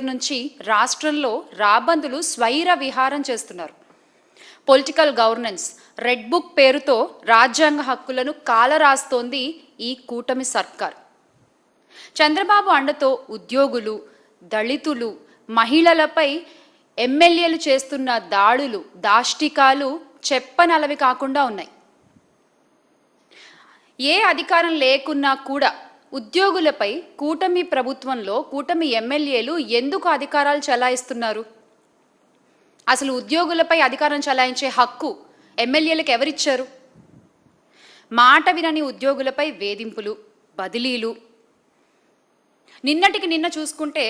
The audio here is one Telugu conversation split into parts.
నుంచి రాష్ట్రంలో రాబందులు స్వైర విహారం చేస్తున్నారు. పొలిటికల్ గవర్నెన్స్ రెడ్ బుక్ పేరుతో రాజ్యాంగ హక్కులను కాలరాస్తోంది ఈ కూటమి సర్కార్. చంద్రబాబు అండతో ఉద్యోగులు, దళితులు, మహిళలపై ఎమ్మెల్యేలు చేస్తున్న దాడులు, దాష్టికాలు చెప్పనలవి కాకుండా ఉన్నాయి. ఏ అధికారం లేకున్నా కూడా ఉద్యోగులపై కూటమి ప్రభుత్వంలో కూటమి ఎమ్మెల్యేలు ఎందుకు అధికారాలు చలాయిస్తున్నారు? అసలు ఉద్యోగులపై అధికారం చలాయించే హక్కు ఎమ్మెల్యేలకు ఎవరిచ్చారు? మాట వినని ఉద్యోగులపై వేధింపులు, బదిలీలు. నిన్నటికి నిన్న చూసుకుంటే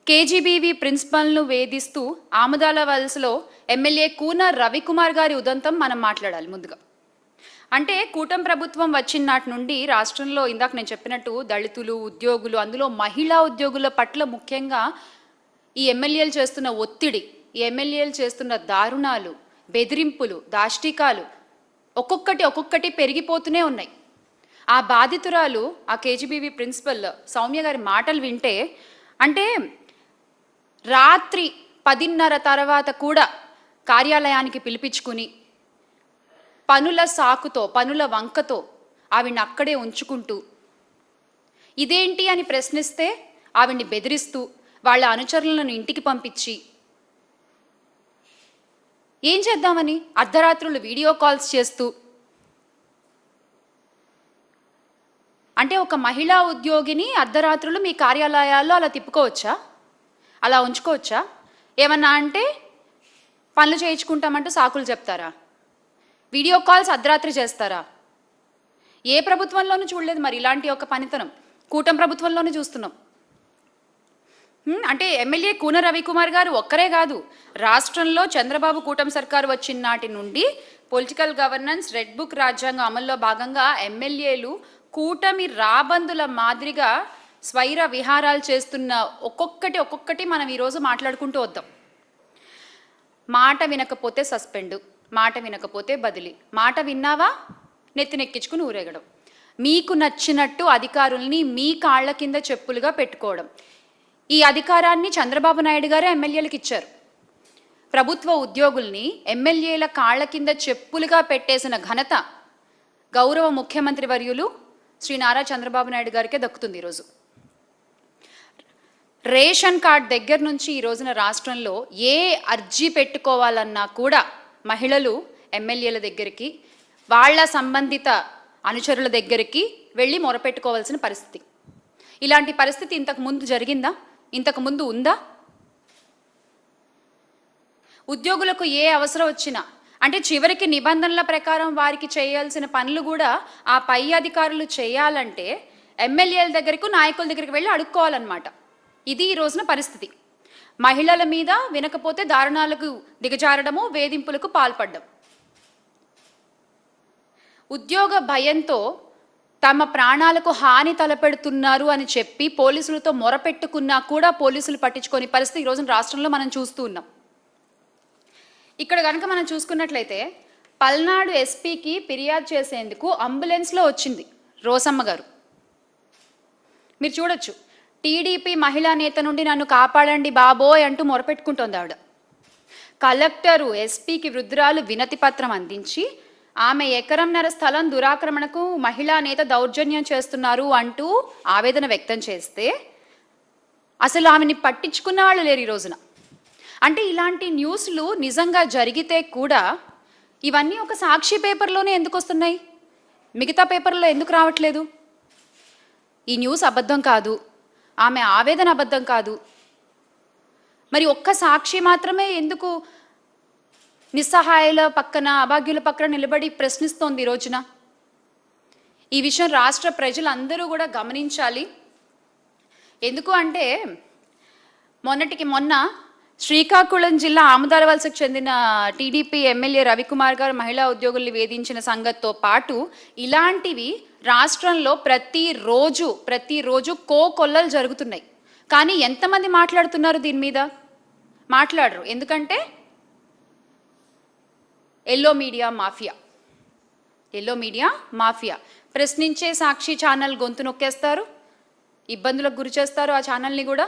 కేజీబీవీ ప్రిన్సిపల్ను వేధిస్తూ ఆముదాల వలసలో ఎమ్మెల్యే కూన రవికుమార్ గారి ఉదంతం మనం మాట్లాడాలి ముందుగా. అంటే కూటమి ప్రభుత్వం వచ్చిన నాటి నుండి రాష్ట్రంలో ఇందాక నేను చెప్పినట్టు దళితులు, ఉద్యోగులు, అందులో మహిళా ఉద్యోగుల పట్ల ముఖ్యంగా ఈ ఎమ్మెల్యేలు చేస్తున్న ఒత్తిడి, ఈ ఎమ్మెల్యేలు చేస్తున్న దారుణాలు, బెదిరింపులు, దాష్టికాలు ఒక్కొక్కటి పెరిగిపోతూనే ఉన్నాయి. ఆ బాధితురాలు, ఆ కేజీబీవీ ప్రిన్సిపల్ సౌమ్య గారి మాటలు వింటే, అంటే రాత్రి 10:30 తర్వాత కూడా కార్యాలయానికి పిలిపించుకుని పనుల సాకుతో, పనుల వంకతో ఆవిడ్ని అక్కడే ఉంచుకుంటూ, ఇదేంటి అని ప్రశ్నిస్తే ఆవిడ్ని బెదిరిస్తూ, వాళ్ళ అనుచరులను ఇంటికి పంపించి, ఏం చేద్దామని అర్ధరాత్రులు వీడియో కాల్స్ చేస్తూ, అంటే ఒక మహిళా ఉద్యోగిని అర్ధరాత్రులు మీ కార్యాలయాల్లో అలా తిప్పుకోవచ్చా? అలా ఉంచుకోవచ్చా? ఏమన్నా అంటే పనులు చేయించుకుంటామంటూ సాకులు చెప్తారా? వీడియో కాల్స్ అర్ధరాత్రి చేస్తారా? ఏ ప్రభుత్వంలోనూ చూడలేదు మరి ఇలాంటి ఒక పనితనం. కూటమి ప్రభుత్వంలోనే చూస్తున్నాం. అంటే ఎమ్మెల్యే కూన రవికుమార్ గారు ఒక్కరే కాదు, రాష్ట్రంలో చంద్రబాబు కూటమి సర్కారు వచ్చిన నాటి నుండి పొలిటికల్ గవర్నెన్స్ రెడ్ బుక్ రాజ్యాంగం అమల్లో భాగంగా ఎమ్మెల్యేలు కూటమి రాబందుల మాదిరిగా స్వైర విహారాలు చేస్తున్న ఒక్కొక్కటి మనం ఈరోజు మాట్లాడుకుంటూ వద్దాం. మాట వినకపోతే సస్పెండు, మాట వినకపోతే బదిలీ, మాట విన్నావా నెత్తినెక్కించుకుని ఊరేగడం, మీకు నచ్చినట్టు అధికారుల్ని మీ కాళ్ల కింద చెప్పులుగా పెట్టుకోవడం. ఈ అధికారాన్ని చంద్రబాబు నాయుడు గారే ఎమ్మెల్యేలకు ఇచ్చారు. ప్రభుత్వ ఉద్యోగుల్ని ఎమ్మెల్యేల కాళ్ల కింద చెప్పులుగా పెట్టేసిన ఘనత గౌరవ ముఖ్యమంత్రి వర్యులు శ్రీ నారా చంద్రబాబు నాయుడు గారికే దక్కుతుంది. ఈరోజు రేషన్ కార్డ్ దగ్గర నుంచి ఈ రోజున రాష్ట్రంలో ఏ అర్జీ పెట్టుకోవాలన్నా కూడా మహిళలు ఎమ్మెల్యేల దగ్గరికి, వాళ్ళ సంబంధిత అనుచరుల దగ్గరికి వెళ్ళి మొరపెట్టుకోవాల్సిన పరిస్థితి. ఇలాంటి పరిస్థితి ఇంతకు ముందు జరిగిందా? ఇంతకు ముందు ఉందా? ఉద్యోగులకు ఏ అవసరం వచ్చినా, అంటే చివరికి నిబంధనల ప్రకారం వారికి చేయాల్సిన పనులు కూడా ఆ పై అధికారులు చేయాలంటే ఎమ్మెల్యేల దగ్గరకు, నాయకుల దగ్గరికి వెళ్ళి అడుక్కోవాలన్నమాట. ఇది ఈ రోజున పరిస్థితి. మహిళల మీద వినకపోతే దారుణాలకు దిగజారడము, వేధింపులకు పాల్పడ్డం. ఉద్యోగ భయంతో తమ ప్రాణాలకు హాని తలపెడుతున్నారు అని చెప్పి పోలీసులతో మొరపెట్టుకున్నా కూడా పోలీసులు పట్టించుకొని పరిస్థితి ఈ రోజున రాష్ట్రంలో మనం చూస్తూ ఉన్నాం. ఇక్కడ కనుక మనం చూసుకున్నట్లయితే పల్నాడు ఎస్పీకి ఫిర్యాదు చేసేందుకు అంబులెన్స్లో వచ్చింది రోసమ్మ గారు. మీరు చూడొచ్చు, టీడీపీ మహిళా నేత నుండి నన్ను కాపాడండి బాబోయ్ అంటూ మొరపెట్టుకుంటోంది ఆవిడ. కలెక్టరు ఎస్పీకి వృద్ధురాలు వినతి పత్రం అందించి ఆమె 1.5 ఎకరం స్థలం దురాక్రమణకు మహిళా నేత దౌర్జన్యం చేస్తున్నారు అంటూ ఆవేదన వ్యక్తం చేస్తే అసలు ఆమెని పట్టించుకున్న వాళ్ళు లేరు ఈ రోజున. అంటే ఇలాంటి న్యూస్లు నిజంగా జరిగితే కూడా ఇవన్నీ ఒక సాక్షి పేపర్లోనే ఎందుకు వస్తున్నాయి? మిగతా పేపర్లో ఎందుకు రావట్లేదు? ఈ న్యూస్ అబద్ధం కాదు, ఆమె ఆవేదన అబద్ధం కాదు, మరి ఒక్క సాక్షి మాత్రమే ఎందుకు నిస్సహాయుల పక్కన, అభాగ్యుల పక్కన నిలబడి ప్రశ్నిస్తోంది ఈ రోజున? ఈ విషయం రాష్ట్ర ప్రజలందరూ కూడా గమనించాలి. ఎందుకు అంటే మొన్నటికి మొన్న శ్రీకాకుళం జిల్లా ఆముదాల వలసకు చెందిన టీడీపీ ఎమ్మెల్యే రవికుమార్ గారు మహిళా ఉద్యోగుల్ని వేధించిన సంగతితో పాటు ఇలాంటివి రాష్ట్రంలో ప్రతిరోజు కోకొల్లలు జరుగుతున్నాయి. కానీ ఎంతమంది మాట్లాడుతున్నారు దీని మీద? మాట్లాడరు. ఎందుకంటే ఎల్లో మీడియా మాఫియా ప్రశ్నించే సాక్షి ఛానల్ గొంతు నొక్కేస్తారు, ఇబ్బందులకు గురి చేస్తారు ఆ ఛానల్ని కూడా.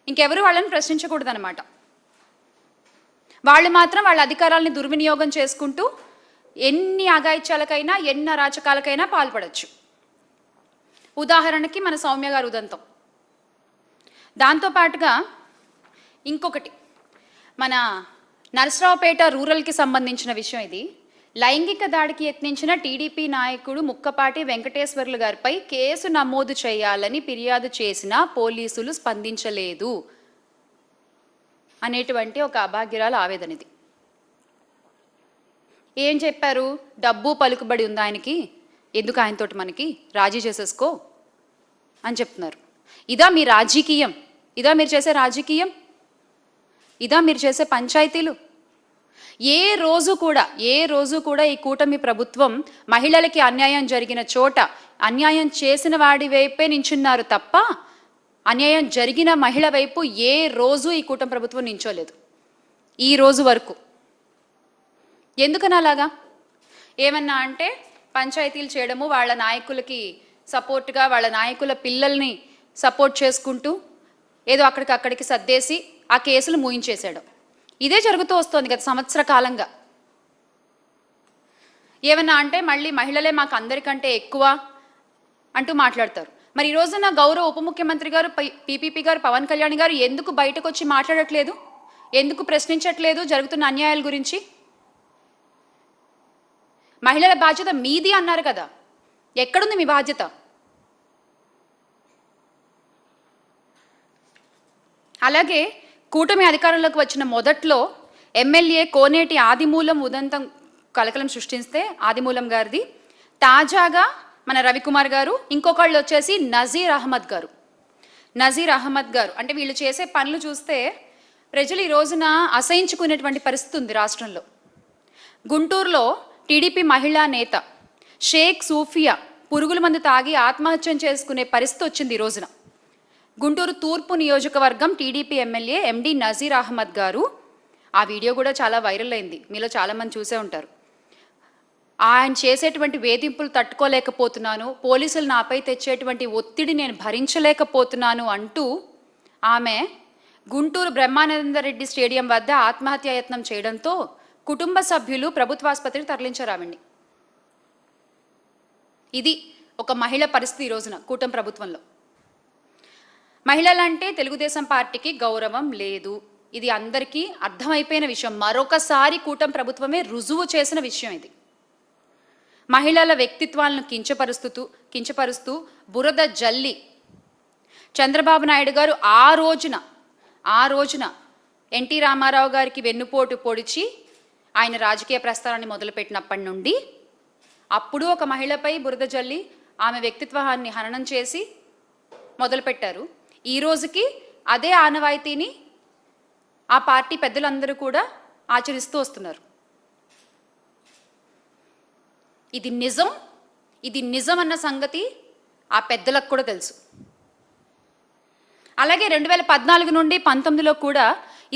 ఇంకెవరు వాళ్ళని ప్రశ్నించకూడదన్నమాట. వాళ్ళు మాత్రం వాళ్ళ అధికారాలని దుర్వినియోగం చేసుకుంటూ ఎన్ని అఘాయిత్యాలకైనా ఎన్ని అరాచకాలకైనా పాల్పడచ్చు. ఉదాహరణకి మన సౌమ్య గారు ఉదంతం. దాంతోపాటుగా ఇంకొకటి మన నరసరావుపేట రూరల్కి సంబంధించిన విషయం ఇది. లైంగిక దాడికి యత్నించిన టీడీపీ నాయకుడు ముక్కపాటి వెంకటేశ్వర్లు గారిపై కేసు నమోదు చేయాలని ఫిర్యాదు చేసినా పోలీసులు స్పందించలేదు అనేటువంటి ఒక అభాగ్యురాల ఆవేదన ఇది. ఏం చెప్పారు? డబ్బు పలుకుబడి ఉంది ఆయనకి, ఎందుకు ఆయనతోటి మనకి, రాజీ చేసేసుకో అని చెప్తున్నారు. ఇదా మీ రాజకీయం? ఇదా మీరు చేసే రాజకీయం? ఇదా మీరు చేసే పంచాయతీలు? ఏ రోజు కూడా ఈ కూటమి ప్రభుత్వం మహిళలకి అన్యాయం జరిగిన చోట అన్యాయం చేసిన వాడి వైపే నించున్నారు తప్ప అన్యాయం జరిగిన మహిళ వైపు ఏ రోజు ఈ కూటమి ప్రభుత్వం నించోలేదు ఈ రోజు వరకు. ఎందుకని అలాగా? ఏమన్నా అంటే పంచాయతీలు చేయడము, వాళ్ళ నాయకులకి సపోర్ట్గా వాళ్ళ నాయకుల పిల్లల్ని సపోర్ట్ చేసుకుంటూ ఏదో అక్కడికి సర్దేసి ఆ కేసులు మూయించేసాడు. ఇదే జరుగుతూ వస్తుంది గత సంవత్సర కాలంగా. ఏమన్నా అంటే మళ్ళీ మహిళలే మాకు అందరికంటే ఎక్కువ అంటూ మాట్లాడతారు. మరి ఈ రోజున గౌరవ ఉప ముఖ్యమంత్రి గారు పీపీపీ గారు పవన్ కళ్యాణ్ గారు ఎందుకు బయటకు వచ్చి మాట్లాడట్లేదు? ఎందుకు ప్రశ్నించట్లేదు జరుగుతున్న అన్యాయాల గురించి? మహిళల బాధ్యత మీది అన్నారు కదా, ఎక్కడుంది మీ బాధ్యత? అలాగే కూటమి అధికారంలోకి వచ్చిన మొదట్లో ఎమ్మెల్యే కోనేటి ఆదిమూలం ఉదంతం కలకలం సృష్టిస్తే ఆదిమూలం గారిది, తాజాగా మన రవికుమార్ గారు, ఇంకొకళ్ళు వచ్చేసి నజీర్ అహ్మద్ గారు అంటే వీళ్ళు చేసే పనులు చూస్తే ప్రజలు ఈ రోజున అసహించుకునేటువంటి పరిస్థితి ఉంది రాష్ట్రంలో. గుంటూరులో టీడీపీ మహిళా నేత షేక్ సూఫియా పురుగుల మందు తాగి ఆత్మహత్యం చేసుకునే పరిస్థితి వచ్చింది ఈ రోజున. గుంటూరు తూర్పు నియోజకవర్గం టీడీపీ ఎమ్మెల్యే ఎండి నజీర్ అహ్మద్ గారు, ఆ వీడియో కూడా చాలా వైరల్ అయింది, మీలో చాలామంది చూసే ఉంటారు. ఆయన చేసేటువంటి వేధింపులు తట్టుకోలేకపోతున్నాను, పోలీసులు నాపై తెచ్చేటువంటి ఒత్తిడి నేను భరించలేకపోతున్నాను అంటూ ఆమె గుంటూరు బ్రహ్మానందరెడ్డి స్టేడియం వద్ద ఆత్మహత్యాయత్నం చేయడంతో కుటుంబ సభ్యులు ప్రభుత్వాసుపత్రికి తరలించారు ఆవిడ్ని. ఇది ఒక మహిళ పరిస్థితి ఈ రోజున కూటమి ప్రభుత్వంలో. మహిళలంటే తెలుగుదేశం పార్టీకి గౌరవం లేదు, ఇది అందరికీ అర్థమైపోయిన విషయం. మరొకసారి కూటమి ప్రభుత్వమే రుజువు చేసిన విషయం ఇది. మహిళల వ్యక్తిత్వాలను కించపరుస్తూ బురద జల్లి చంద్రబాబు నాయుడు గారు ఆ రోజున ఎన్టీ రామారావు గారికి వెన్నుపోటు పొడిచి ఆయన రాజకీయ ప్రస్థానాన్ని మొదలుపెట్టినప్పటి నుండి అప్పుడు ఒక మహిళపై బురద జల్లి ఆమె వ్యక్తిత్వాన్ని హననం చేసి మొదలుపెట్టారు. ఈ రోజుకి అదే ఆనవాయితీని ఆ పార్టీ పెద్దలందరూ కూడా ఆచరిస్తూ వస్తున్నారు. ఇది నిజం అన్న సంగతి ఆ పెద్దలకు కూడా తెలుసు. అలాగే 2014 నుండి 19లో కూడా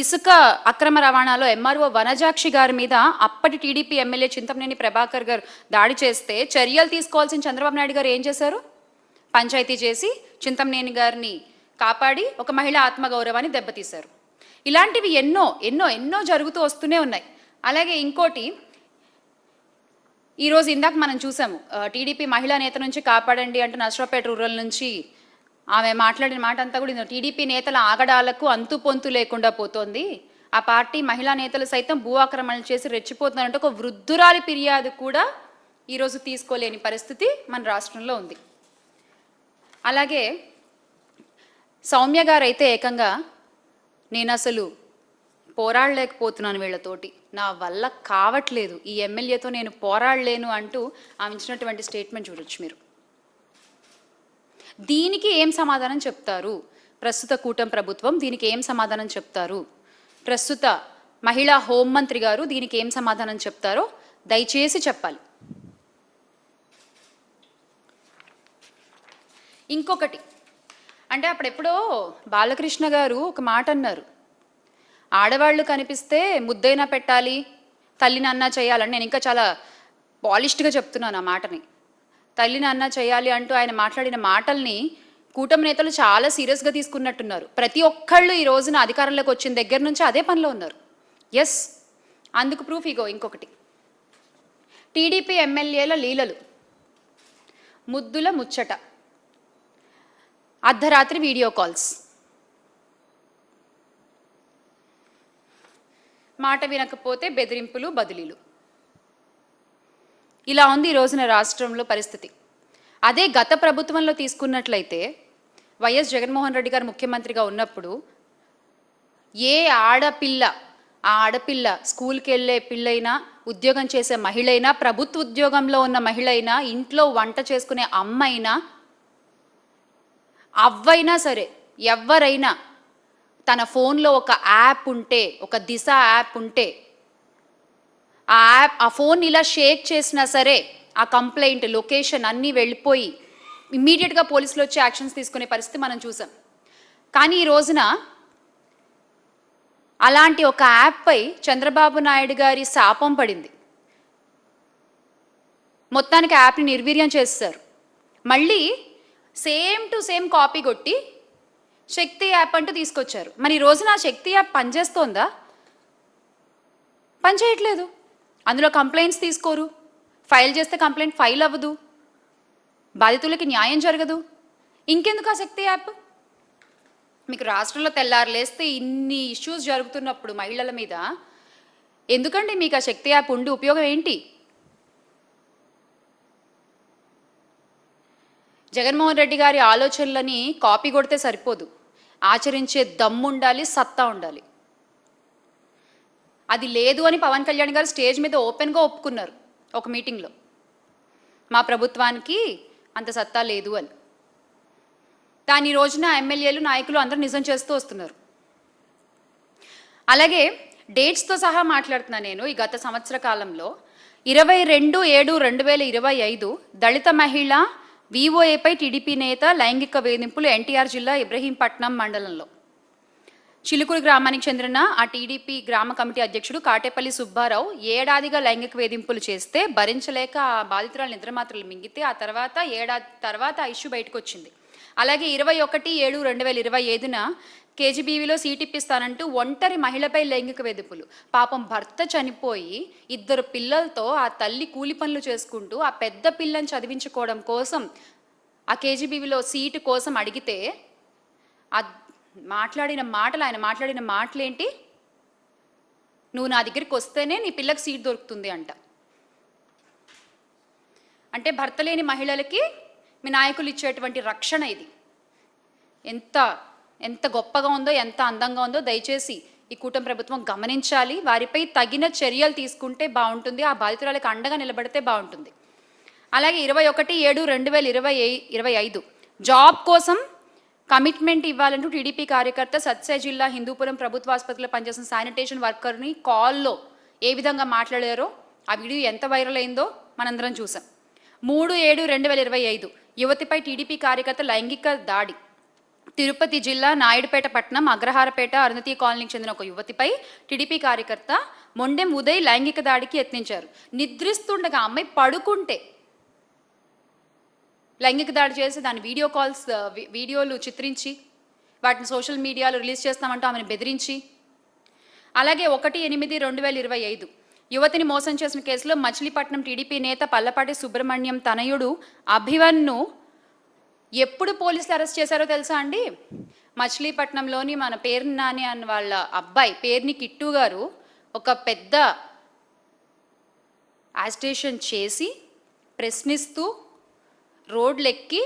ఇసుక అక్రమ రవాణాలో ఎంఆర్ఓ వనజాక్షి గారి మీద అప్పటి టీడీపీ ఎమ్మెల్యే చింతమనేని ప్రభాకర్ గారు దాడి చేస్తే చర్యలు తీసుకోవాల్సిన చంద్రబాబు నాయుడు గారు ఏం చేశారు? పంచాయతీ చేసి చింతమనేని గారిని కాపాడి ఒక మహిళ ఆత్మగౌరవాన్ని దెబ్బతీశారు. ఇలాంటివి ఎన్నో జరుగుతూ వస్తూనే ఉన్నాయి. అలాగే ఇంకోటి, ఈరోజు ఇందాక మనం చూసాము, టీడీపీ మహిళా నేత నుంచి కాపాడండి అంటూ నరసరావుపేట రూరల్ నుంచి ఆమె మాట్లాడిన మాట అంతా కూడా టీడీపీ నేతల ఆగడాలకు అంతు పొంతు లేకుండా పోతోంది, ఆ పార్టీ మహిళా నేతలు సైతం భూ ఆక్రమణలు చేసి రెచ్చిపోతున్నారంటే ఒక వృద్ధురాలి ఫిర్యాదు కూడా ఈరోజు తీసుకోలేని పరిస్థితి మన రాష్ట్రంలో ఉంది. అలాగే సౌమ్య గారు అయితే ఏకంగా నేను అసలు పోరాడలేకపోతున్నాను వీళ్ళతోటి, నా వల్ల కావట్లేదు, ఈ ఎమ్మెల్యేతో నేను పోరాడలేను అంటూ ఆమె ఇచ్చినటువంటి స్టేట్మెంట్ చూడొచ్చు మీరు. దీనికి ఏం సమాధానం చెప్తారు ప్రస్తుత కూటమి ప్రభుత్వం? దీనికి ఏం సమాధానం చెప్తారు ప్రస్తుత మహిళా హోంమంత్రి గారు? దీనికి ఏం సమాధానం చెప్తారో దయచేసి చెప్పాలి. ఇంకొకటి అంటే అప్పుడెప్పుడో బాలకృష్ణ గారు ఒక మాట అన్నారు, ఆడవాళ్ళు కనిపిస్తే ముద్దైనా పెట్టాలి, తల్లిని అన్నా చేయాలని. నేను ఇంకా చాలా పాలిష్డ్గా చెప్తున్నాను ఆ మాటని. తల్లిని అన్నా చేయాలి అంటూ ఆయన మాట్లాడిన మాటల్ని కూటమి నేతలు చాలా సీరియస్గా తీసుకున్నట్టున్నారు. ప్రతి ఒక్కళ్ళు ఈ రోజున అధికారంలోకి వచ్చిన దగ్గర నుంచి అదే పనిలో ఉన్నారు. ఎస్, అందుకు ప్రూఫ్ ఇగో ఇంకొకటి. టీడీపీ ఎమ్మెల్యేల లీలలు, ముద్దుల ముచ్చట, అర్ధరాత్రి వీడియో కాల్స్, మాట వినకపోతే బెదిరింపులు బదిలీలు. ఇలా ఉంది ఈ రోజున రాష్ట్రంలో పరిస్థితి. అదే గత ప్రభుత్వంలో తీసుకున్నట్లయితే వైఎస్ జగన్మోహన్ రెడ్డి గారు ముఖ్యమంత్రిగా ఉన్నప్పుడు ఏ ఆడపిల్ల, ఆ ఆడపిల్ల స్కూల్కి వెళ్ళే పిల్లైనా, ఉద్యోగం చేసే మహిళ అయినా, ప్రభుత్వ ఉద్యోగంలో ఉన్న మహిళ అయినా, ఇంట్లో వంట చేసుకునే అమ్మైనా, అవ్వైనా సరే ఎవరైనా తన ఫోన్లో ఒక యాప్ ఉంటే, ఒక దిశ యాప్ ఉంటే, ఆ ఫోన్ ఇలా షేక్ చేసినా సరే ఆ కంప్లైంట్ లొకేషన్ అన్నీ వెళ్ళిపోయి ఇమ్మీడియట్గా పోలీసులు వచ్చి యాక్షన్స్ తీసుకునే పరిస్థితి మనం చూసాం. కానీ ఈ రోజున అలాంటి ఒక యాప్పై చంద్రబాబు నాయుడు గారి శాపం పడింది. మొత్తానికి యాప్ని నిర్వీర్యం చేస్తారు. మళ్ళీ సేమ్ టు సేమ్ కాపీ కొట్టి శక్తి యాప్ అంటూ తీసుకొచ్చారు. మరి ఈ రోజున ఆ శక్తి యాప్ పనిచేస్తోందా? పనిచేయట్లేదు. అందులో కంప్లైంట్స్ తీసుకోరు, ఫైల్ చేస్తే కంప్లైంట్ ఫైల్ అవ్వదు, బాధితులకి న్యాయం జరగదు. ఇంకెందుకు ఆ శక్తి యాప్? మీకు రాష్ట్రంలో తెల్లారులేస్తే ఇన్ని ఇష్యూస్ జరుగుతున్నప్పుడు మహిళల మీద ఎందుకండి మీకు ఆ శక్తి యాప్ ఉండి ఉపయోగం ఏంటి? జగన్మోహన్ రెడ్డి గారి ఆలోచనలని కాపీ కొడితే సరిపోదు, ఆచరించే దమ్ము ఉండాలి, సత్తా ఉండాలి. అది లేదు అని పవన్ కళ్యాణ్ గారు స్టేజ్ మీద ఓపెన్గా ఒప్పుకున్నారు ఒక మీటింగ్లో, మా ప్రభుత్వానికి అంత సత్తా లేదు అని. దాని రోజున ఎమ్మెల్యేలు, నాయకులు అందరూ నిజం చేస్తూ వస్తున్నారు. అలాగే డేట్స్తో సహా మాట్లాడుతున్నా నేను. ఈ గత సంవత్సర కాలంలో 22/7/2025 దళిత మహిళ విఓఏపై టీడీపీ నేత లైంగిక వేధింపులు ఎన్టీఆర్ జిల్లా ఇబ్రహీంపట్నం మండలంలో చిలుకూరు గ్రామానికి చెందిన ఆ టీడీపీ గ్రామ కమిటీ అధ్యక్షుడు కాటేపల్లి సుబ్బారావు ఏడాదిగా లైంగిక వేధింపులు చేస్తే భరించలేక ఆ బాధితురాలు నిద్రమాత్రలు మింగితే ఆ తర్వాత ఏడాది తర్వాత ఆ ఇష్యూ బయటకు వచ్చింది. అలాగే 21/7/2025 కేజీబీవీలో సీట్ ఇప్పిస్తానంటూ ఒంటరి మహిళపై లైంగిక వేధింపులు. పాపం భర్త చనిపోయి 2 పిల్లలతో ఆ తల్లి కూలి పనులు చేసుకుంటూ ఆ పెద్ద పిల్లని చదివించుకోవడం కోసం ఆ కేజీబీవీలో సీటు కోసం అడిగితే ఆయన మాట్లాడిన మాటలేంటి? నువ్వు నా దగ్గరికి వస్తేనే నీ పిల్లకి సీట్ దొరుకుతుంది అంట. అంటే భర్త లేని మహిళలకి మీ నాయకులు ఇచ్చేటువంటి రక్షణ ఇది. ఎంత గొప్పగా ఉందో, ఎంత అందంగా ఉందో దయచేసి ఈ కూటమి ప్రభుత్వం గమనించాలి. వారిపై తగిన చర్యలు తీసుకుంటే బాగుంటుంది, ఆ బాధితురాలకు అండగా నిలబడితే బాగుంటుంది. అలాగే 21/7/2025 జాబ్ కోసం కమిట్మెంట్ ఇవ్వాలంటూ టీడీపీ కార్యకర్త సత్సాయి జిల్లా హిందూపురం ప్రభుత్వ ఆసుపత్రిలో పనిచేసిన శానిటేషన్ వర్కర్ని కాల్లో ఏ విధంగా మాట్లాడారో ఆ వీడియో ఎంత వైరల్ అయిందో మనందరం చూసాం. 3/7/2025 యువతిపై టీడీపీ కార్యకర్త లైంగిక దాడి. తిరుపతి జిల్లా నాయుడుపేట పట్టణం అగ్రహారపేట అరుణతి కాలనీకి చెందిన ఒక యువతిపై టీడీపీ కార్యకర్త మొండెం ఉదయ్ లైంగిక దాడికి యత్నించారు. నిద్రిస్తుండగా అమ్మాయి పడుకుంటే లైంగిక దాడి చేసి దాని వీడియోలు చిత్రించి వాటిని సోషల్ మీడియాలో రిలీజ్ చేస్తామంటూ ఆమెను బెదిరించి, అలాగే 1/8/2025 యువతిని మోసం చేసిన కేసులో మచిలీపట్నం టీడీపీ నేత పల్లపాటి సుబ్రహ్మణ్యం తనయుడు అభివన్ను ఎప్పుడు పోలీసులు అరెస్ట్ చేశారో తెలుసా అండి? మచిలీపట్నంలోని మన పేర్ని నాని అన్న వాళ్ళ అబ్బాయి పేర్ని కిట్టు గారు ఒక పెద్ద యాజిటేషన్ చేసి ప్రశ్నిస్తూ రోడ్లెక్కి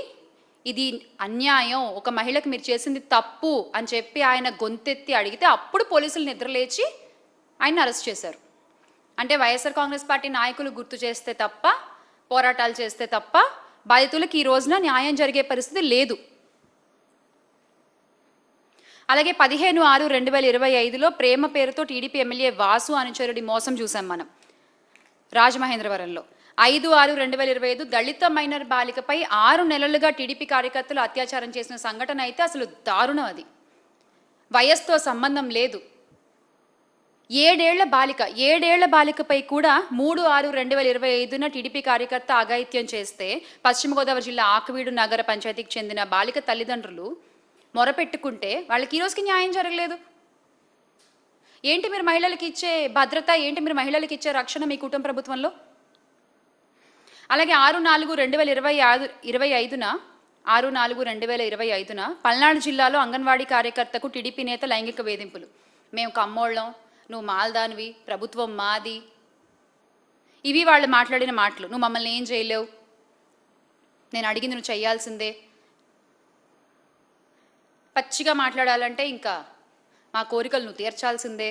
ఇది అన్యాయం, ఒక మహిళకు మీరు చేసింది తప్పు అని చెప్పి ఆయన గొంతెత్తి అడిగితే అప్పుడు పోలీసులు నిద్రలేచి ఆయన అరెస్ట్ చేశారు. అంటే వైఎస్ఆర్ కాంగ్రెస్ పార్టీ నాయకులు గుర్తు చేస్తే తప్ప, పోరాటాలు చేస్తే తప్ప బాధితులకు ఈ రోజున న్యాయం జరిగే పరిస్థితి లేదు. అలాగే 15/6/2025 ప్రేమ పేరుతో టీడీపీ ఎమ్మెల్యే వాసు అనుచరుడి మోసం చూసాం మనం రాజమహేంద్రవరంలో. 5/6/2025 దళిత మైనర్ బాలికపై 6 నెలలుగా టీడీపీ కార్యకర్తలు అత్యాచారం చేసిన సంఘటన అయితే అసలు దారుణం. అది వయస్సుతో సంబంధం లేదు. ఏడేళ్ల బాలికపై కూడా 3/6/2025న టీడీపీ కార్యకర్త అఘాయిత్యం చేస్తే పశ్చిమ గోదావరి జిల్లా ఆకువీడు నగర పంచాయతీకి చెందిన బాలిక తల్లిదండ్రులు మొరపెట్టుకుంటే వాళ్ళకి ఈ రోజుకి న్యాయం జరగలేదు. ఏంటి మీరు మహిళలకు ఇచ్చే భద్రత, ఏంటి మీరు మహిళలకు ఇచ్చే రక్షణ మీ కుటుంబ ప్రభుత్వంలో? అలాగే 6/4/2025న పల్నాడు జిల్లాలో అంగన్వాడీ కార్యకర్తకు టీడీపీ నేత లైంగిక వేధింపులు. మేము కమ్మోళ్ళం, నువ్వు మాల్దానివి, ప్రభుత్వం మాది, ఇవి వాళ్ళు మాట్లాడిన మాటలు. నువ్వు మమ్మల్ని ఏం చేయలేవు, నేను అడిగింది నువ్వు చేయాల్సిందే. పచ్చిగా మాట్లాడాలంటే ఇంకా మా కోరికలు నువ్వు తీర్చాల్సిందే.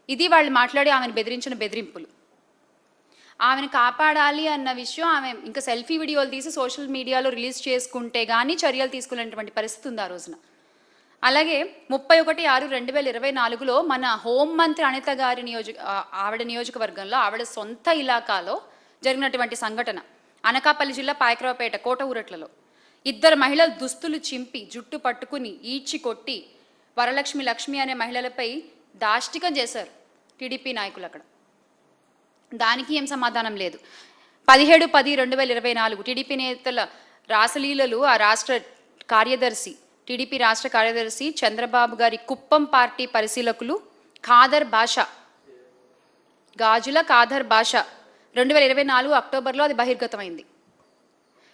ఇది వాళ్ళు మాట్లాడి ఆమెను బెదిరించిన బెదిరింపులు. ఆమెను కాపాడాలి అన్న విషయం ఆమె ఇంకా సెల్ఫీ వీడియోలు తీసి సోషల్ మీడియాలో రిలీజ్ చేసుకుంటే కానీ చర్యలు తీసుకునేటువంటి పరిస్థితి ఉంది ఆ రోజున. అలాగే 31/6/2024లో మన హోంమంత్రి అనిత గారి ఆవిడ నియోజకవర్గంలో ఆవిడ సొంత ఇలాకాలో జరిగినటువంటి సంఘటన. అనకాపల్లి జిల్లా పాయకరావుపేట కోట ఊరట్లలో 2 మహిళలు దుస్తులు చింపి జుట్టు పట్టుకుని ఈడ్చి కొట్టి వరలక్ష్మి, లక్ష్మి అనే మహిళలపై దాష్టికం చేశారు టీడీపీ నాయకులు అక్కడ. దానికి ఏం సమాధానం లేదు. 17/10/2024 టీడీపీ నేతల రాసలీలలు ఆ టీడీపీ రాష్ట్ర కార్యదర్శి చంద్రబాబు గారి కుప్పం పార్టీ పరిశీలకులు గాజుల ఖాదర్ బాషా 2024 అక్టోబర్లో అది బహిర్గతమైంది.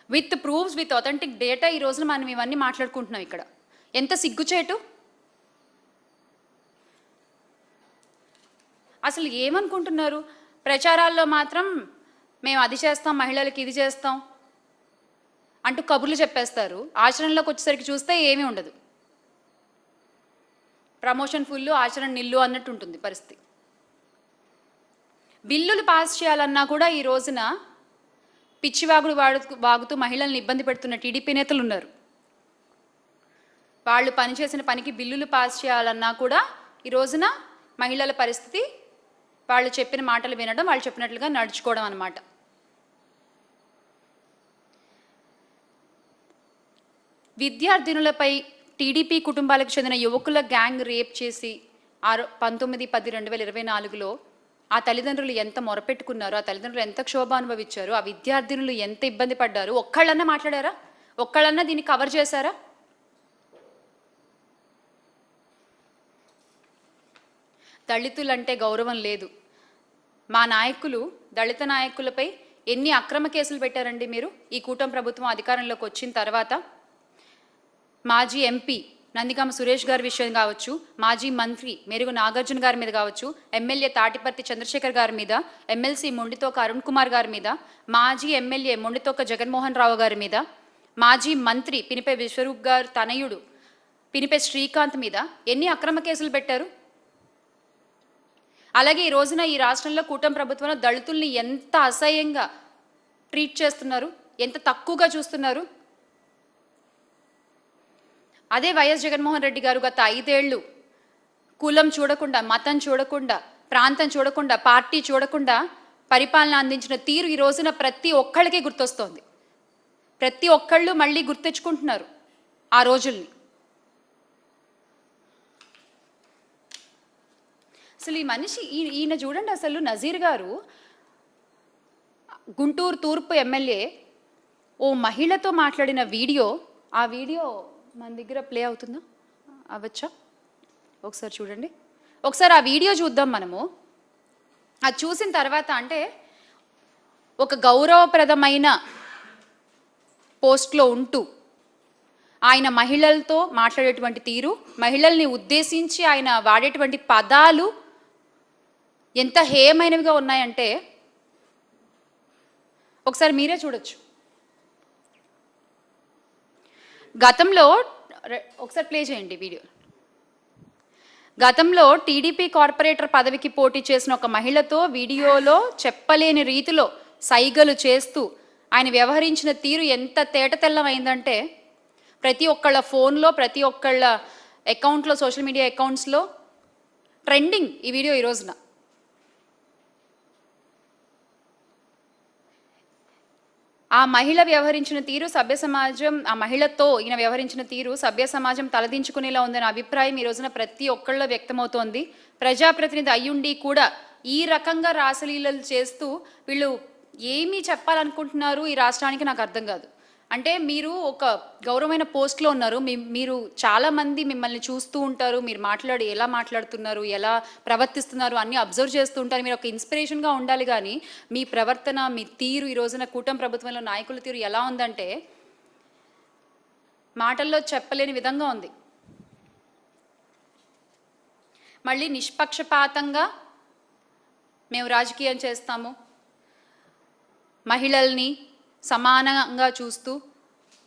With proofs, with authentic data ఈ రోజున మనం ఇవన్నీ మాట్లాడుకుంటున్నాం ఇక్కడ. ఎంత సిగ్గుచేటు! అసలు ఏమనుకుంటున్నారు? ప్రచారాల్లో మాత్రం మేము అది చేస్తాం, మహిళలకి ఇది చేస్తాం అంటూ కబుర్లు చెప్పేస్తారు. ఆచరణలోకి వచ్చేసరికి చూస్తే ఏమీ ఉండదు. ప్రమోషన్ ఫుల్లు, ఆచరణ నిల్లు అన్నట్టు ఉంటుంది పరిస్థితి. బిల్లులు పాస్ చేయాలన్నా కూడా ఈ రోజున పిచ్చివాగుడు వాగుతూ మహిళల్ని ఇబ్బంది పెడుతున్న టీడీపీ నేతలు ఉన్నారు. వాళ్ళు పనిచేసిన పనికి బిల్లులు పాస్ చేయాలన్నా కూడా ఈ రోజున మహిళల పరిస్థితి వాళ్ళు చెప్పిన మాటలు వినడం, వాళ్ళు చెప్పినట్లుగా నడుచుకోవడం అన్నమాట. విద్యార్థినులపై టీడీపీ కుటుంబాలకు చెందిన యువకుల గ్యాంగ్ రేప్ చేసి 19/10/2024లో ఆ తల్లిదండ్రులు ఎంత మొరపెట్టుకున్నారు, ఆ తల్లిదండ్రులు ఎంత క్షోభ అనుభవించారు, ఆ విద్యార్థినులు ఎంత ఇబ్బంది పడ్డారు, ఒక్కళ్ళన్నా మాట్లాడారా? ఒక్కళ్ళన్నా దీన్ని కవర్ చేశారా? దళితులంటే గౌరవం లేదు. మా నాయకులు, దళిత నాయకులపై ఎన్ని అక్రమ కేసులు పెట్టారండి మీరు ఈ కూటమి ప్రభుత్వం అధికారంలోకి వచ్చిన తర్వాత? మాజీ ఎంపీ నందిగామ సురేష్ గారి విషయం కావచ్చు, మాజీ మంత్రి మెరుగు నాగార్జున గారి మీద కావచ్చు, ఎమ్మెల్యే తాటిపర్తి చంద్రశేఖర్ గారి మీద, ఎమ్మెల్సీ మొండితోక అరుణ్ కుమార్ గారి మీద, మాజీ ఎమ్మెల్యే మొండితోక జగన్మోహన్ రావు గారి మీద, మాజీ మంత్రి పినిపే విశ్వరూప్ గారు తనయుడు పినిపే శ్రీకాంత్ మీద ఎన్ని అక్రమ కేసులు పెట్టారు? అలాగే ఈ రోజున ఈ రాష్ట్రంలో కూటమి ప్రభుత్వంలో దళితుల్ని ఎంత అసహ్యంగా ట్రీట్ చేస్తున్నారు, ఎంత తక్కువగా చూస్తున్నారు. అదే వైఎస్ జగన్మోహన్ రెడ్డి గారు గత 5 ఏళ్ళు కులం చూడకుండా, మతం చూడకుండా, ప్రాంతం చూడకుండా, పార్టీ చూడకుండా పరిపాలన అందించిన తీరు ఈ రోజున ప్రతి ఒక్కళ్ళకి గుర్తొస్తోంది. ప్రతి ఒక్కళ్ళు మళ్ళీ గుర్తెచ్చుకుంటున్నారు ఆ రోజుల్ని. అసలు ఈ మనిషి ఈయన చూడండి, అసలు నజీర్ గారు గుంటూరు తూర్పు ఎమ్మెల్యే ఓ మహిళతో మాట్లాడిన వీడియో, ఆ వీడియో మన దగ్గర ప్లే అవుతుందా? అవ్వచ్చా? ఒకసారి చూడండి, ఒకసారి ఆ వీడియో చూద్దాం మనము. అది చూసిన తర్వాత అంటే ఒక గౌరవప్రదమైన పోస్ట్లో ఉంటూ ఆయన మహిళలతో మాట్లాడేటువంటి తీరు, మహిళల్ని ఉద్దేశించి ఆయన వాడేటువంటి పదాలు ఎంత హేయమైనవిగా ఉన్నాయంటే ఒకసారి మీరే చూడొచ్చు. గతంలో ఒకసారి ప్లే చేయండి వీడియో. గతంలో టీడీపీ కార్పొరేటర్ పదవికి పోటీ చేసిన ఒక మహిళతో వీడియోలో చెప్పలేని రీతిలో సైగలు చేస్తూ ఆయన వ్యవహరించిన తీరు ఎంత తేటతెల్లమైందంటే ప్రతి ఒక్కళ్ళ ఫోన్లో, ప్రతి ఒక్కళ్ళ అకౌంట్లో, సోషల్ మీడియా అకౌంట్స్లో ట్రెండింగ్ ఈ వీడియో ఈ రోజున. ఆ మహిళ వ్యవహరించిన తీరు సభ్య సమాజం, ఆ మహిళతో ఈయన వ్యవహరించిన తీరు సభ్య సమాజం తలదించుకునేలా ఉందనే అభిప్రాయం ఈ రోజున ప్రతి ఒక్కళ్ళ వ్యక్తమవుతోంది. ప్రజాప్రతినిధి అయ్యుండి కూడా ఈ రకంగా రాసలీలలు చేస్తూ వీళ్ళు ఏమీ చెప్పాలనుకుంటున్నారు ఈ రాష్ట్రానికి నాకు అర్థం కాదు. అంటే మీరు ఒక గౌరవమైన పోస్ట్లో ఉన్నారు, మీరు చాలామంది మిమ్మల్ని చూస్తూ ఉంటారు, మీరు ఎలా మాట్లాడుతున్నారు, ఎలా ప్రవర్తిస్తున్నారు అన్నీ అబ్జర్వ్ చేస్తూ ఉంటారు. మీరు ఒక ఇన్స్పిరేషన్గా ఉండాలి. కానీ మీ ప్రవర్తన, మీ తీరు ఈ రోజున కూటమి ప్రభుత్వంలో నాయకుల తీరు ఎలా ఉందంటే మాటల్లో చెప్పలేని విధంగా ఉంది. మళ్ళీ నిష్పక్షపాతంగా మేము రాజకీయం చేస్తాము, మహిళల్ని సమానంగా చూస్తూ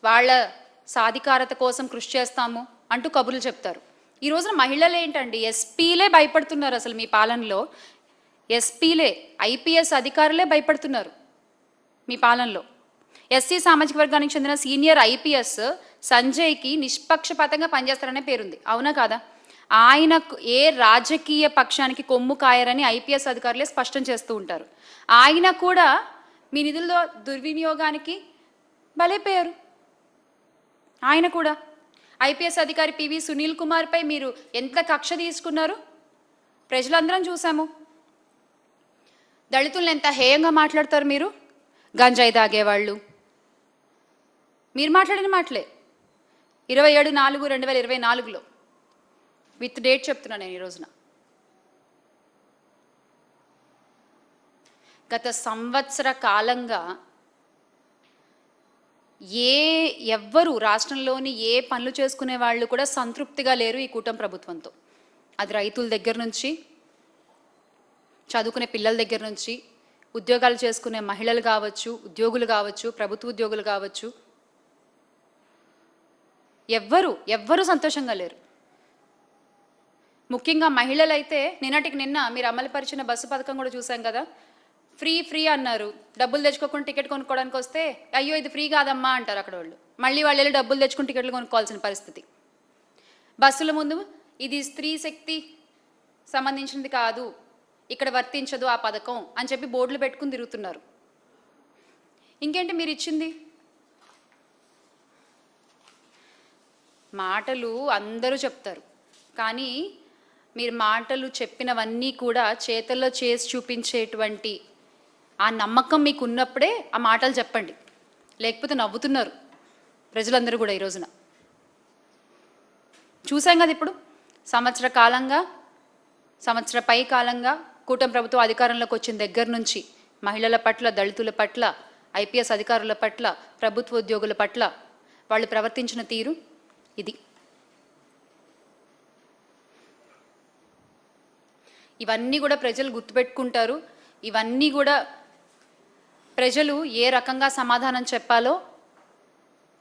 వాళ్ళ సాధికారత కోసం కృషి చేస్తాము అంటూ కబుర్లు చెప్తారు. ఈ రోజున మహిళలు ఏంటండి, ఎస్పీలే భయపడుతున్నారు. అసలు మీ పాలనలో ఎస్పీలే, ఐపీఎస్ అధికారులే భయపడుతున్నారు మీ పాలనలో. ఎస్సీ సామాజిక వర్గానికి చెందిన సీనియర్ ఐపీఎస్ సంజయ్కి నిష్పక్షపాతంగా పనిచేస్తారనే పేరుంది, అవునా కాదా? ఆయనకు ఏ రాజకీయ పక్షానికి కొమ్ము కాయరని ఐపీఎస్ అధికారులే స్పష్టం చేస్తూ ఉంటారు. ఆయన కూడా మీ నిధుల్లో దుర్వినియోగానికి బలైపోయారు. ఆయన కూడా ఐపీఎస్ అధికారి పివి సునీల్ కుమార్పై మీరు ఎంత కక్ష తీసుకున్నారు ప్రజలందరం చూసాము. దళితులను ఎంత హేయంగా మాట్లాడతారు మీరు, గంజాయి తాగేవాళ్ళు. మీరు మాట్లాడిన మాటలే 27/4/2024 విత్ డేట్ చెప్తున్నాను నేను ఈ రోజున. గత సంవత్సర కాలంగా ఎవ్వరు రాష్ట్రంలోని ఏ పనులు చేసుకునే వాళ్ళు కూడా సంతృప్తిగా లేరు ఈ కూటమి ప్రభుత్వంతో. అది రైతుల దగ్గర నుంచి, చదువుకునే పిల్లల దగ్గర నుంచి, ఉద్యోగాలు చేసుకునే మహిళలు కావచ్చు, ఉద్యోగులు కావచ్చు, ప్రభుత్వ ఉద్యోగులు కావచ్చు, ఎవ్వరు సంతోషంగా లేరు. ముఖ్యంగా మహిళలైతే నిన్నటికి నిన్న మీరు అమలుపరిచిన బస్సు పథకం కూడా చూసాం కదా. ఫ్రీ అన్నారు, డబ్బులు తెచ్చుకోకుండా టికెట్ కొనుక్కోవడానికి వస్తే అయ్యో ఇది ఫ్రీ కాదమ్మా అంటారు అక్కడ వాళ్ళు. మళ్ళీ వాళ్ళు వెళ్ళి డబ్బులు తెచ్చుకుని టికెట్లు కొనుక్కోవాల్సిన పరిస్థితి. బస్సుల ముందు ఇది స్త్రీ శక్తి సంబంధించినది కాదు, ఇక్కడ వర్తించదు ఆ పథకం అని చెప్పి బోర్డులు పెట్టుకుని తిరుగుతున్నారు. ఇంకేంటి మీరు ఇచ్చింది? మాటలు అందరూ చెప్తారు, కానీ మీరు మాటలు చెప్పినవన్నీ కూడా చేతల్లో చేసి చూపించేటువంటి ఆ నమ్మకం మీకు ఉన్నప్పుడే ఆ మాటలు చెప్పండి. లేకపోతే నవ్వుతున్నారు ప్రజలందరూ కూడా. ఈ రోజున చూసాం కదా, ఇప్పుడు సంవత్సర పై కాలంగా కూటమి ప్రభుత్వం అధికారంలోకి వచ్చిన దగ్గర నుంచి మహిళల పట్ల, దళితుల పట్ల, ఐపీఎస్ అధికారుల పట్ల, ప్రభుత్వ ఉద్యోగుల పట్ల వాళ్ళు ప్రవర్తించిన తీరు ఇది. ఇవన్నీ కూడా ప్రజలు గుర్తుపెట్టుకుంటారు. ఇవన్నీ కూడా ప్రజలు ఏ రకంగా సమాధానం చెప్పాలో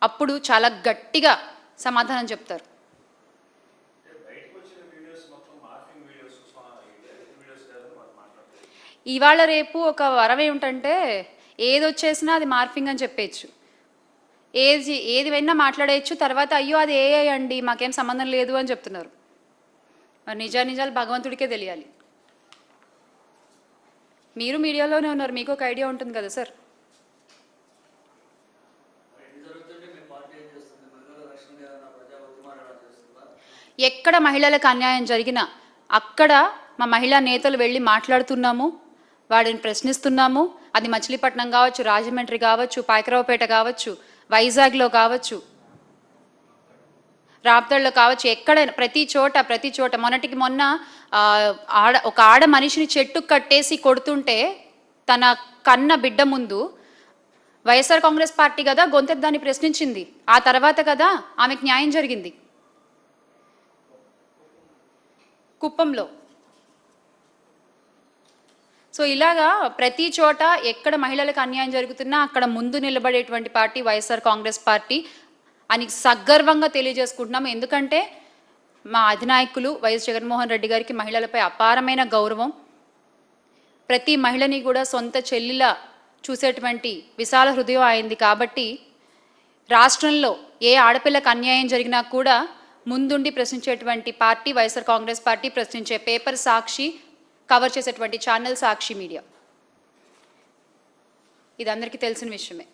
అప్పుడు చాలా గట్టిగా సమాధానం చెప్తారు. ఇవాళ రేపు ఒక వరం ఏమిటంటే ఏది వచ్చేసినా అది మార్ఫింగ్ అని చెప్పేయచ్చు, ఏది విన్నా మాట్లాడేయచ్చు. తర్వాత అయ్యో అది ఏఐ అండి మాకేం సంబంధం లేదు అని చెప్తున్నారు. మరి నిజాలు భగవంతుడికే తెలియాలి. మీరు మీడియాలోనే ఉన్నారు, మీకు ఒక ఐడియా ఉంటుంది కదా సార్. ఎక్కడ మహిళలకు అన్యాయం జరిగినా అక్కడ మా మహిళా నేతలు వెళ్ళి మాట్లాడుతున్నాము, వాడిని ప్రశ్నిస్తున్నాము. అది మచిలీపట్నం కావచ్చు, రాజమండ్రి కావచ్చు, పాయకరావుపేట కావచ్చు, వైజాగ్లో కావచ్చు, రాప్తాడులో కావచ్చు, ఎక్కడైనా ప్రతి చోట మొన్నటికి మొన్న ఒక ఆడ మనిషిని చెట్టు కట్టేసి కొడుతుంటే తన కన్న బిడ్డ ముందు వైఎస్ఆర్ కాంగ్రెస్ పార్టీ కదా గొంతెద్దాన్ని ప్రశ్నించింది. ఆ తర్వాత కదా ఆమెకు న్యాయం జరిగింది కుప్పంలో. సో ఇలాగా ప్రతి చోట ఎక్కడ మహిళలకు అన్యాయం జరుగుతున్నా అక్కడ ముందు నిలబడేటువంటి పార్టీ వైఎస్ఆర్ కాంగ్రెస్ పార్టీ అని సగర్వంగా తెలియజేసుకుంటున్నాము. ఎందుకంటే మా అధినాయకులు వైఎస్ జగన్మోహన్ రెడ్డి గారికి మహిళలపై అపారమైన గౌరవం. ప్రతి మహిళని కూడా సొంత చెల్లిలా చూసేటువంటి విశాల హృదయం అయింది. కాబట్టి రాష్ట్రంలో ఏ ఆడపిల్లకు అన్యాయం జరిగినా కూడా ముందుండి ప్రశ్నించేటువంటి పార్టీ వైఎస్ఆర్ కాంగ్రెస్ పార్టీ, ప్రశ్నించే పేపర్ సాక్షి, కవర్ చేసేటువంటి ఛానల్ సాక్షి మీడియా. ఇది అందరికీ తెలిసిన విషయమే.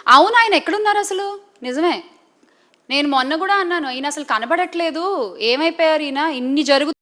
అవును, ఆయన ఎక్కడున్నారు అసలు? నిజమే. నేను మొన్న కూడా అన్నాను, ఈయన అసలు కనబడట్లేదు, ఏమైపోయారు ఈయన, ఇన్ని జరుగు